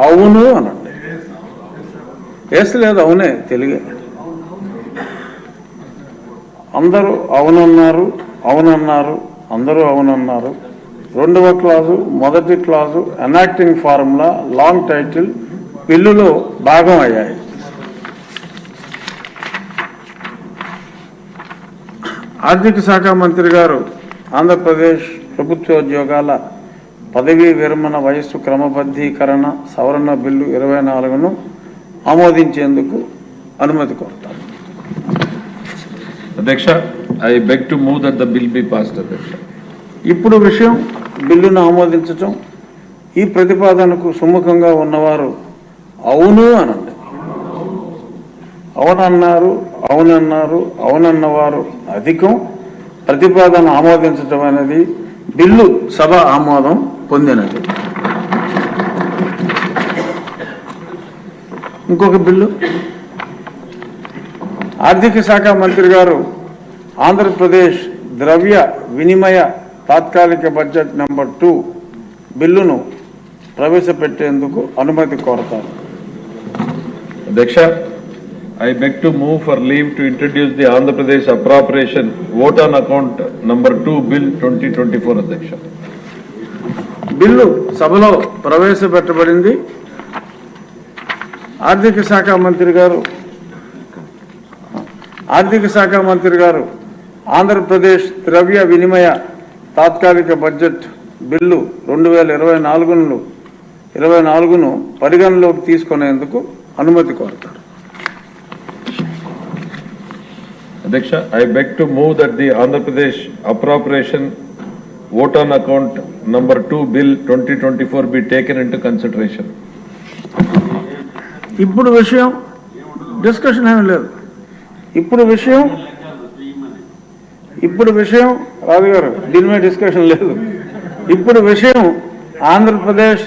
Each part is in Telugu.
అవును అనండి. లేదు అవునే తెలుగే. అందరూ అవునన్నారు, అవునన్నారు, అందరూ అవునన్నారు. రెండవ క్లాజు, మొదటి clause, enacting formula, long title బిల్లులో భాగం అయ్యాయి. ఆర్థిక శాఖ మంత్రి గారు ఆంధ్రప్రదేశ్ ప్రభుత్వోద్యోగాల పదవీ విరమణ వయస్సు క్రమబద్ధీకరణ సవరణ బిల్లు 24ను ఆమోదించేందుకు అనుమతి కోరుతారు. అధ్యక్ష, I beg to move that the bill be passed. అధ్యక్ష, ఇప్పుడు విషయం బిల్లును ఆమోదించటం. ఈ ప్రతిపాదనకు సుముఖంగా ఉన్నవారు అవును అనండి. అవునన్నారు, అవునన్నారు, అవునన్నవారు అధికం. ప్రతిపాదన ఆమోదించడం అనేది బిల్లు సభ ఆమోదం పొందినది. ఇంకొక బిల్లు ఆర్థిక శాఖ మంత్రి గారు ఆంధ్రప్రదేశ్ ద్రవ్య వినిమయ తాత్కాలిక బడ్జెట్ నెంబర్ 2 బిల్లును ప్రవేశపెట్టేందుకు అనుమతి కోరతారు. అధ్యక్ష, I beg to move for leave to introduce the Andhra Pradesh appropriation vote on account number 2 bill 2024. అధ్యక్ష, బిల్లు సభలో ప్రవేశపెట్టబడింది. ఆర్థిక శాఖ మంత్రి గారు ఆంధ్రప్రదేశ్ ద్రవ్య వినిమయ తాత్కాలిక బడ్జెట్ బిల్లు 2024ను పరిగణలోకి తీసుకునేందుకు అనుమతి కోరుతారు. అధ్యక్ష, I beg to move that the Andhra Pradesh appropriation vote on account number 2 bill 2024 be taken into consideration. ఇప్పుడు విషయం డిస్కషన్ ఏమీ లేదు. ఇప్పుడు విషయం రాజు గారు దీని మీద డిస్కషన్ లేదు. ఇప్పుడు విషయం ఆంధ్రప్రదేశ్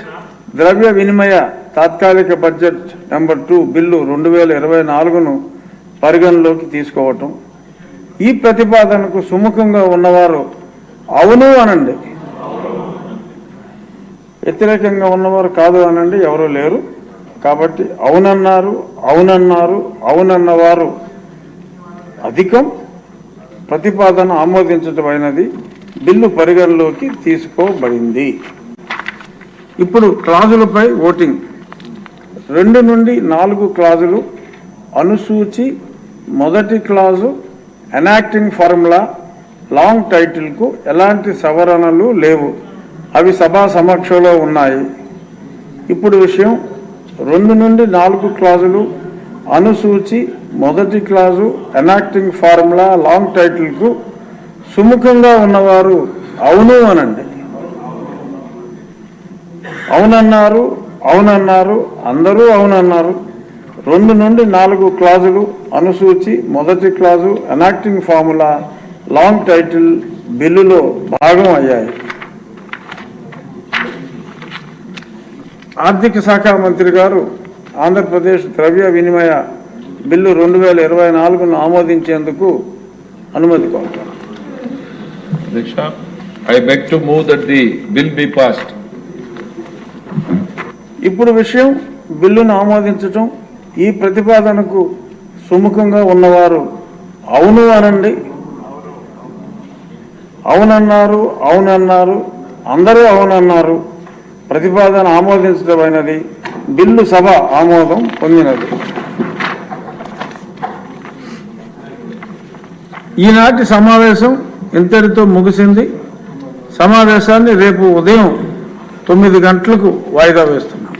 ద్రవ్య వినిమయ తాత్కాలిక బడ్జెట్ నెంబర్ 2 బిల్లు 2024ను పరిగణలోకి తీసుకోవటం. ఈ ప్రతిపాదనకు సుముఖంగా ఉన్నవారు అవును అనండి. వ్యతిరేకంగా ఉన్నవారు కాదు అనండి. ఎవరూ లేరు. కాబట్టి అవునన్నారు, అవునన్నారు, అవునన్నవారు అధికం. ప్రతిపాదన ఆమోదించటమైనది. బిల్లు పరిగణలోకి తీసుకోబడింది. ఇప్పుడు క్లాజులపై ఓటింగ్. 2 నుండి 4 క్లాజులు అనుసూచి మొదటి క్లాజు ఎనాక్టింగ్ ఫార్ములా లాంగ్ టైటిల్కు ఎలాంటి సవరణలు లేవు. అవి సభా సమక్షంలో ఉన్నాయి. ఇప్పుడు విషయం 2 నుండి 4 క్లాజులు అనుసూచి మొదటి క్లాజు ఎనాక్టింగ్ ఫార్ములా లాంగ్ టైటిల్కు సుముఖంగా ఉన్నవారు అవును అనండి. అవునన్నారు, అవునన్నారు, అందరూ అవునన్నారు. 2 నుండి 4 క్లాజులు అనుసూచి మొదటి clause enacting formula long title బిల్లులో భాగం అయ్యాయి. ఆర్థిక శాఖ మంత్రి గారు ఆంధ్రప్రదేశ్ ద్రవ్య వినిమయ బిల్లు 2024ను ఆమోదించేందుకు అనుమతి కోరుతారు. అధ్యక్ష, I beg to move that the bill be passed. ఇప్పుడు విషయం బిల్లును ఆమోదించటం. ఈ ప్రతిపాదనకు సుముఖంగా ఉన్నవారు అవును అనండి. అవునన్నారు, అవునన్నారు, అందరూ అవునన్నారు. ప్రతిపాదన ఆమోదించడమైనది. బిల్లు సభ ఆమోదం పొందినది. ఈనాటి సమావేశం ఇంతటితో ముగిసింది. సమావేశాన్ని రేపు ఉదయం 9 గంటలకు వాయిదా వేస్తున్నాం.